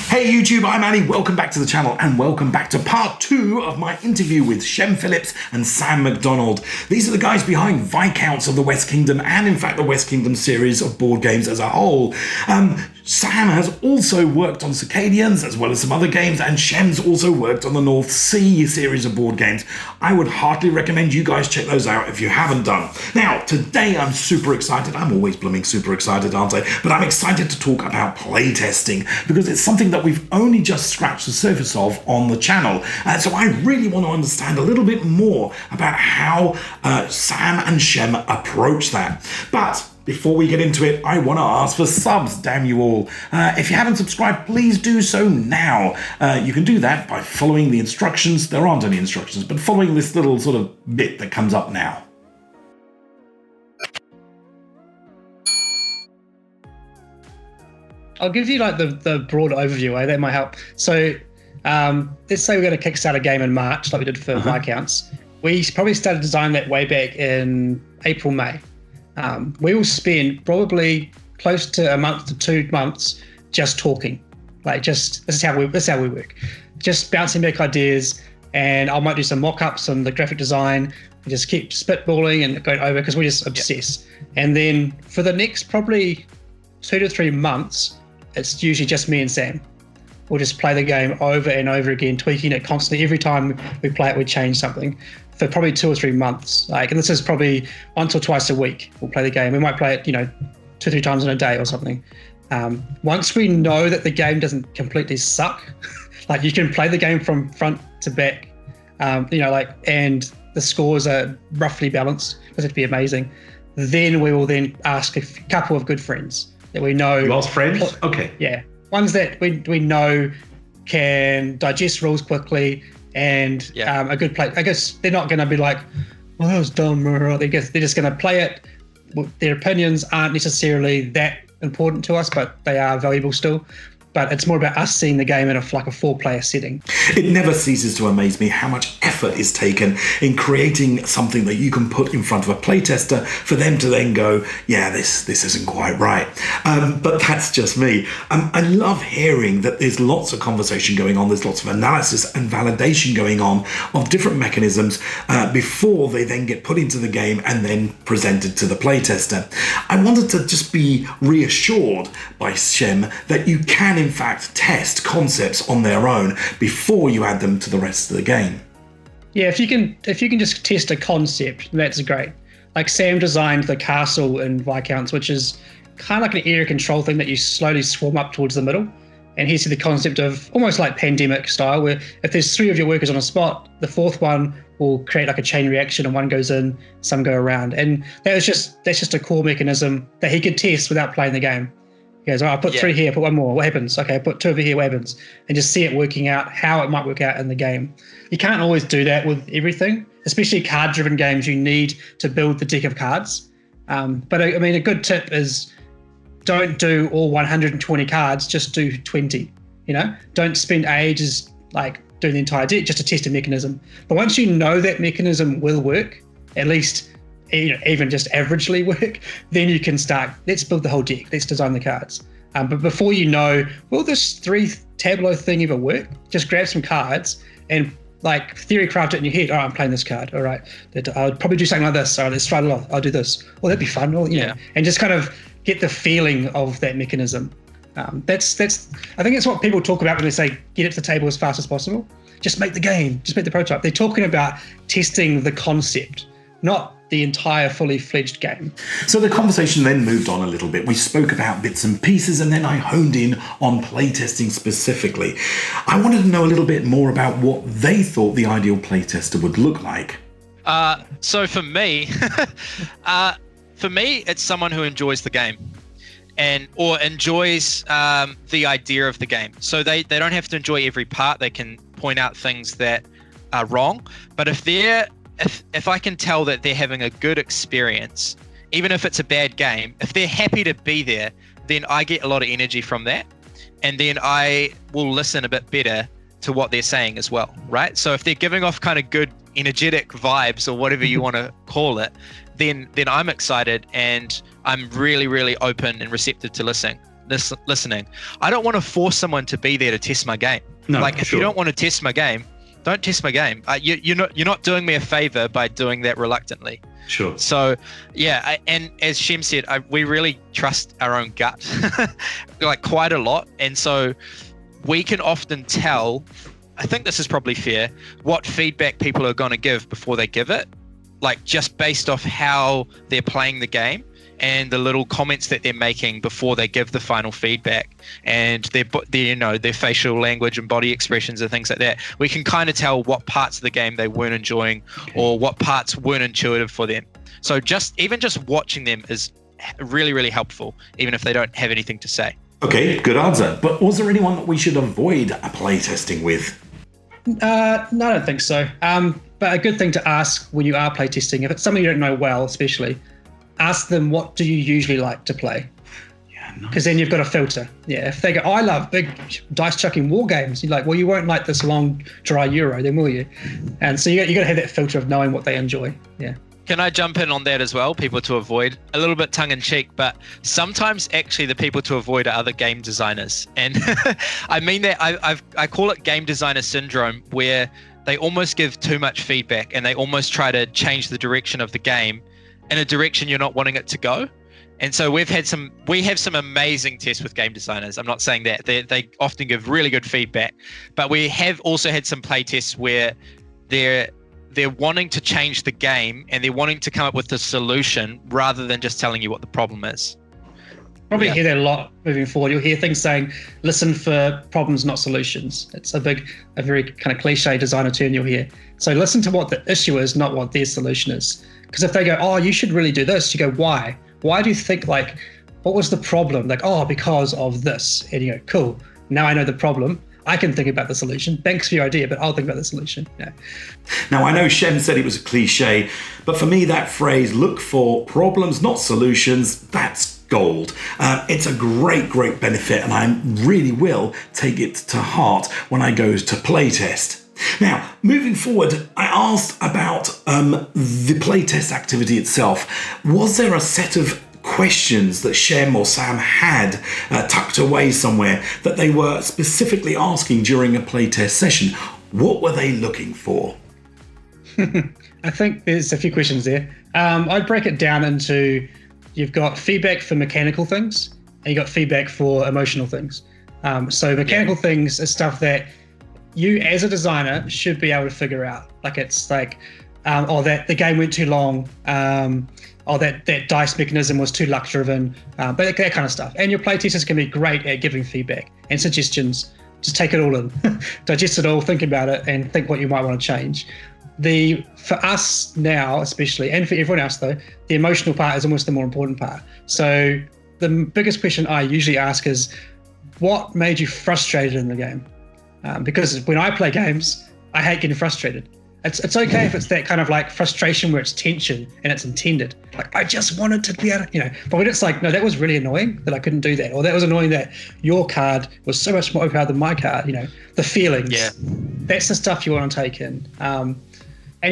Hey YouTube, I'm Annie, welcome back to the channel and welcome back to part 2 of my interview with Shem Phillips and Sam Macdonald. These are the guys behind Viscounts of the West Kingdom and in fact the West Kingdom series of board games as a whole. Sam has also worked on Circadians as well as some other games, and Shem's also worked on the North Sea series of board games. I would heartily recommend you guys check those out if you haven't done. Now, today I'm super excited. I'm always blooming super excited, aren't I? But I'm excited to talk about playtesting because it's something that we've only just scratched the surface of on the channel. So I really want to understand a little bit more about how Sam and Shem approach that. But before we get into it, I want to ask for subs, damn you all. If you haven't subscribed, please do so now. You can do that by following the instructions. There aren't any instructions, but following this little sort of bit that comes up now. I'll give you like the broad overview, that might help. So let's say we're going to kickstart a game in March, like we did for Viscounts. We probably started designing that way back in April, May. We will spend probably close to a month to 2 months just talking. This is how we work. Just bouncing back ideas, and I might do some mock-ups on the graphic design. We just keep spitballing and going over because we just obsess. And then for the next probably 2 to 3 months, it's usually just me and Sam. We'll just play the game over and over again, tweaking it constantly. Every time we play it, we change something for probably 2 or 3 months. And this is probably once or twice a week. We'll play the game. We might play it, 2 or 3 times in a day or something. Once we know that the game doesn't completely suck, like you can play the game from front to back, and the scores are roughly balanced. It doesn't have to be amazing. Then we will then ask a couple of good friends that we know. Lost friends? Okay. Yeah. Ones that we know can digest rules quickly and a good play. I guess they're not going to be like, well, that was dumb. They're just going to play it. Their opinions aren't necessarily that important to us, but they are valuable still. But it's more about us seeing the game in a 4-player setting. It never ceases to amaze me how much effort is taken in creating something that you can put in front of a playtester for them to then go, yeah, this isn't quite right. But that's just me. I love hearing that there's lots of conversation going on. There's lots of analysis and validation going on of different mechanisms before they then get put into the game and then presented to the playtester. I wanted to just be reassured by Shem that you can in fact test concepts on their own before you add them to the rest of the game. Yeah, if you can just test a concept, that's great. Like Sam designed the castle in Viscounts, which is kind of like an area control thing that you slowly swarm up towards the middle. And here's the concept of almost like pandemic style, where if there's 3 of your workers on a spot, the 4th one will create like a chain reaction and one goes in, some go around. And that's just a core mechanism that he could test without playing the game. He goes, I'll put 3 here, put 1 more, what happens? Okay, I put 2 over here, what happens? And just see it working out, how it might work out in the game. You can't always do that with everything, especially card-driven games. You need to build the deck of cards. But I mean, a good tip is don't do all 120 cards, just do 20, Don't spend ages doing the entire deck just to test a mechanism. But once you know that mechanism will work, at least even just averagely work, then you can start, let's build the whole deck, let's design the cards. But before you know, will this 3 tableau thing ever work? Just grab some cards and theory craft it in your head. All right, I'm playing this card. All right, I'll probably do something like this. All right, let's try it off. I'll do this. Oh, that'd be fun. Well, and just kind of get the feeling of that mechanism. I think that's what people talk about when they say get it to the table as fast as possible. Just make the game. Just make the prototype. They're talking about testing the concept, not the entire fully fledged game. So the conversation then moved on a little bit. We spoke about bits and pieces and then I honed in on playtesting specifically. I wanted to know a little bit more about what they thought the ideal playtester would look like. So for me, it's someone who enjoys the game or enjoys the idea of the game. So they don't have to enjoy every part. They can point out things that are wrong. But if I can tell that they're having a good experience, even if it's a bad game, if they're happy to be there, then I get a lot of energy from that. And then I will listen a bit better to what they're saying as well, right? So if they're giving off kind of good energetic vibes or whatever you want to call it, then I'm excited and I'm really, really open and receptive to listening. listening, I don't want to force someone to be there to test my game. No, like, if you don't want to test my game, don't test my game. You're not doing me a favor by doing that reluctantly. Sure. So, yeah, and as Shem said, we really trust our own gut, like quite a lot, and so we can often tell. I think this is probably fair. What feedback people are going to give before they give it, like just based off how they're playing the game and the little comments that they're making before they give the final feedback, and their facial language and body expressions and things like that. We can kind of tell what parts of the game they weren't enjoying, or what parts weren't intuitive for them. So even just watching them is really, really helpful, even if they don't have anything to say. Okay, good answer. But was there anyone that we should avoid a playtesting with? No, I don't think so. But a good thing to ask when you are playtesting, if it's something you don't know well, especially, ask them, what do you usually like to play? Yeah, because then you've got a filter. Yeah, if they go, I love big dice chucking war games, you're like, well, you won't like this long, dry Euro, then will you? And so you got to have that filter of knowing what they enjoy. Yeah. Can I jump in on that as well? People to avoid, a little bit tongue in cheek, but sometimes actually the people to avoid are other game designers. And I mean that I call it game designer syndrome, where they almost give too much feedback and they almost try to change the direction of the game in a direction you're not wanting it to go. And so we have some amazing tests with game designers. I'm not saying that they often give really good feedback, but we have also had some play tests where they're wanting to change the game and they're wanting to come up with a solution rather than just telling you what the problem is. Probably hear that a lot moving forward. You'll hear things saying, listen for problems, not solutions. It's a very kind of cliche designer term you'll hear. So listen to what the issue is, not what their solution is. Because if they go, oh, you should really do this, you go, why? Why do you think, like, what was the problem? Like, oh, because of this. And you go, cool, now I know the problem. I can think about the solution. Thanks for your idea, but I'll think about the solution. Yeah. Now, I know Shem said it was a cliche, but for me, that phrase, look for problems, not solutions, that's gold. It's a great, great benefit, and I really will take it to heart when I go to playtest. Now, moving forward, I asked about the playtest activity itself. Was there a set of questions that Shem or Sam had tucked away somewhere that they were specifically asking during a playtest session? What were they looking for? I think there's a few questions there. I'd break it down into, you've got feedback for mechanical things and you've got feedback for emotional things. So mechanical things is stuff that you as a designer should be able to figure out. Like it's like, that the game went too long, that dice mechanism was too luck driven, but that kind of stuff. And your playtesters can be great at giving feedback and suggestions. Just take it all in, digest it all, think about it, and think what you might want to change. For us now, especially, and for everyone else though, the emotional part is almost the more important part. So the biggest question I usually ask is, what made you frustrated in the game? Because when I play games, I hate getting frustrated. It's okay if it's that kind of like frustration where it's tension and it's intended. Like, I just wanted to be able to, but when it's like, no, that was really annoying that I couldn't do that. Or that was annoying that your card was so much more overpowered than my card, the feelings. Yeah. That's the stuff you want to take in. And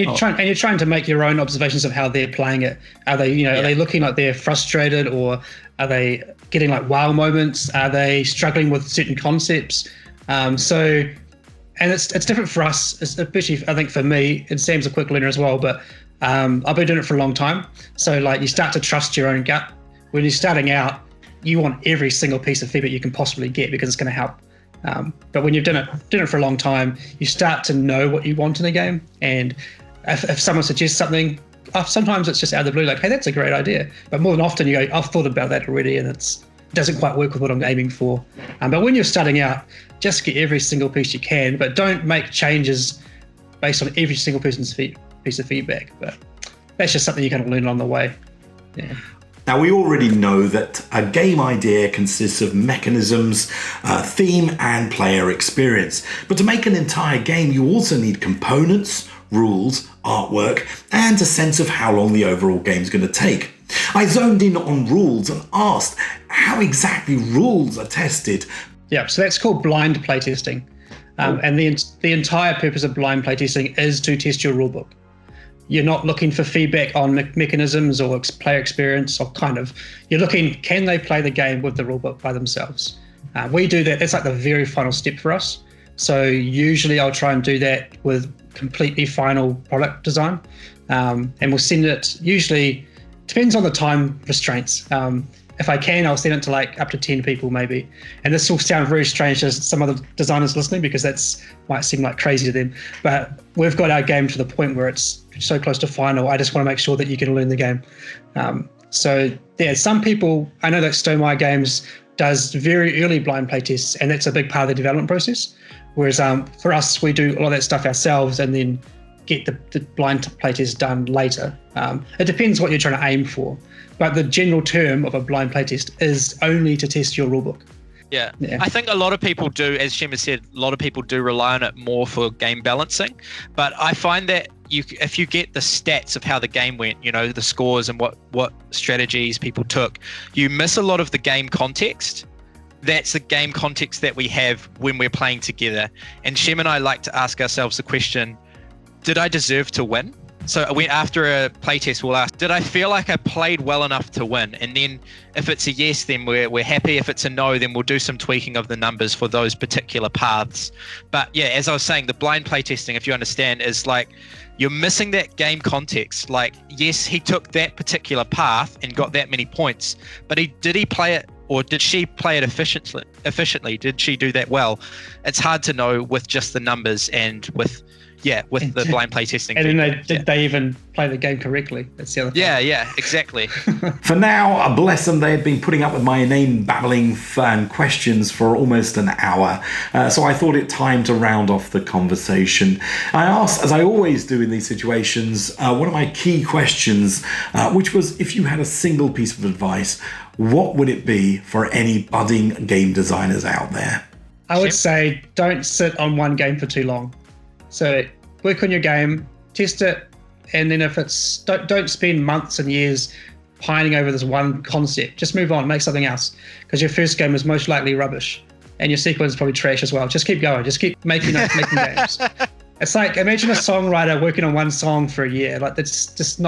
you're trying to make your own observations of how they're playing it. Are they, are they looking like they're frustrated, or are they getting like wow moments? Are they struggling with certain concepts? And it's different for us, especially I think for me, and Sam's a quick learner as well, but I've been doing it for a long time. So like you start to trust your own gut. When you're starting out, you want every single piece of feedback you can possibly get because it's going to help. But when you've done it for a long time, you start to know what you want in a game. And if someone suggests something, sometimes it's just out of the blue, like, hey, that's a great idea. But more than often you go, I've thought about that already, and it doesn't quite work with what I'm aiming for. But when you're starting out, just get every single piece you can, but don't make changes based on every single person's piece of feedback. But that's just something you kind of learn on the way. Yeah. Now, we already know that a game idea consists of mechanisms, theme, and player experience. But to make an entire game, you also need components, rules, artwork, and a sense of how long the overall game is going to take. I zoned in on rules and asked how exactly rules are tested. Yeah, so that's called blind playtesting. And the entire purpose of blind playtesting is to test your rulebook. you're not looking for feedback on mechanisms or player experience, or you're looking, can they play the game with the rulebook by themselves? We do that. That's like the very final step for us. So usually I'll try and do that with completely final product design. And we'll send it, usually, depends on the time restraints. If I can, I'll send it to like up to 10 people maybe. And this will sound very strange to some of the designers listening, because that's might seem like crazy to them. But we've got our game to the point where it's so close to final. I just want to make sure that you can learn the game. So yeah, some people, I know that Stonemaier Games does very early blind playtests, and that's a big part of the development process. Whereas for us, we do a lot of that stuff ourselves and then get the blind playtest done later. It depends what you're trying to aim for. But the general term of a blind playtest is only to test your rulebook. Yeah. I think a lot of people do, as Shem has said, a lot of people do rely on it more for game balancing. But I find that if you get the stats of how the game went, the scores and what strategies people took, you miss a lot of the game context. That's the game context that we have when we're playing together. And Shem and I like to ask ourselves the question, did I deserve to win? So after a playtest, we'll ask, did I feel like I played well enough to win? And then if it's a yes, then we're happy. If it's a no, then we'll do some tweaking of the numbers for those particular paths. But yeah, as I was saying, the blind playtesting, if you understand, is like you're missing that game context. Like, yes, he took that particular path and got that many points, but did he play it, or did she play it efficiently? Did she do that well? It's hard to know with just the numbers and with the blind playtesting. And then did they even play the game correctly? That's the other thing. Yeah, exactly. For now, bless them, they had been putting up with my inane babbling fan questions for almost an hour. So I thought it time to round off the conversation. I asked, as I always do in these situations, one of my key questions, which was, if you had a single piece of advice, what would it be for any budding game designers out there? I would say don't sit on one game for too long. So work on your game, test it, and then if it's don't spend months and years pining over this one concept. Just move on, make something else, because your first game is most likely rubbish, and your sequel is probably trash as well. Just keep going, just keep making games. It's like, imagine a songwriter working on one song for a year. Like, that's just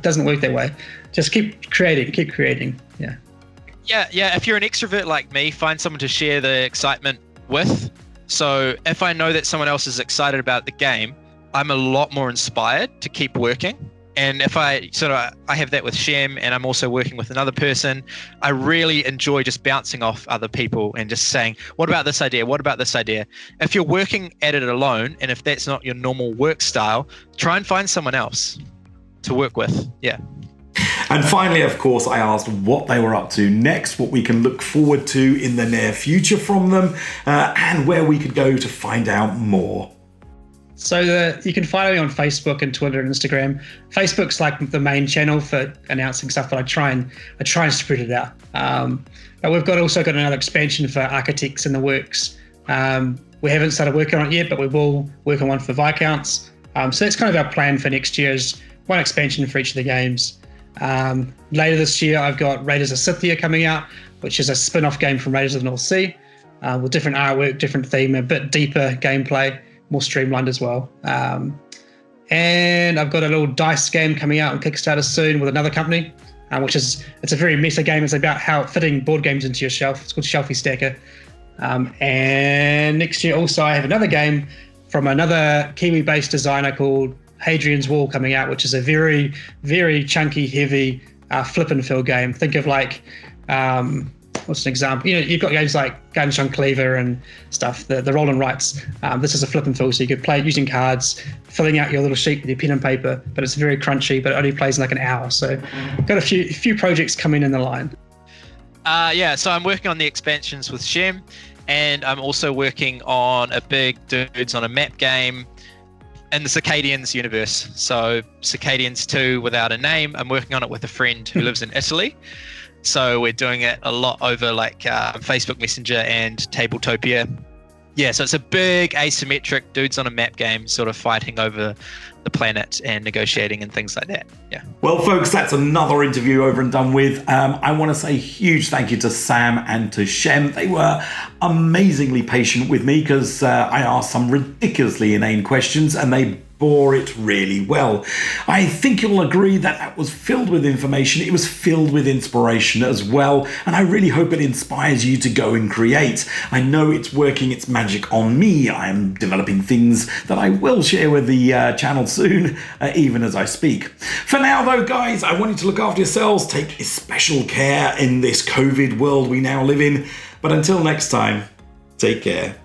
doesn't work that way. Just keep creating. Yeah. If you're an extrovert like me, find someone to share the excitement with. So if I know that someone else is excited about the game, I'm a lot more inspired to keep working. And if I have that with Shem, and I'm also working with another person, I really enjoy just bouncing off other people and just saying, what about this idea? What about this idea? If you're working at it alone, and if that's not your normal work style, try and find someone else to work with. Yeah. And finally, of course, I asked what they were up to next, what we can look forward to in the near future from them, and where we could go to find out more. So you can follow me on Facebook and Twitter and Instagram. Facebook's like the main channel for announcing stuff, but I try and spread it out. But we've also got another expansion for architects in the works. We haven't started working on it yet, but we will work on one for Viscounts. So that's kind of our plan for next year, is one expansion for each of the games. Later this year, I've got Raiders of Scythia coming out, which is a spin-off game from Raiders of the North Sea, with different artwork, different theme, a bit deeper gameplay, more streamlined as well. And I've got a little dice game coming out on Kickstarter soon with another company, it's a very meta game. It's about how fitting board games into your shelf. It's called Shelfie Stacker. And next year also, I have another game from another Kiwi-based designer called Hadrian's Wall coming out, which is a very, very chunky, heavy flip and fill game. Think of like, what's an example? You've got games like Gunshot Cleaver and stuff, the roll and writes. This is a flip and fill, so you could play it using cards, filling out your little sheet with your pen and paper, but it's very crunchy, but it only plays in like an hour. So got a few projects coming in the line. So I'm working on the expansions with Shem, and I'm also working on a big Dudes on a Map game in the Circadians universe. So Circadians 2 without a name. I'm working on it with a friend who lives in Italy. So we're doing it a lot over like Facebook Messenger and Tabletopia. Yeah, so it's a big asymmetric Dudes on a Map game, sort of fighting over the planet and negotiating and things like that. Yeah. Well, folks, that's another interview over and done with. I want to say a huge thank you to Sam and to Shem. They were amazingly patient with me because I asked some ridiculously inane questions and they bore it really well. I think you'll agree that that was filled with information. It was filled with inspiration as well, and I really hope it inspires you to go and create. I know it's working its magic on me. I am developing things that I will share with the channel soon, even as I speak. For now though, guys, I want you to look after yourselves, take special care in this COVID world we now live in, but until next time, take care.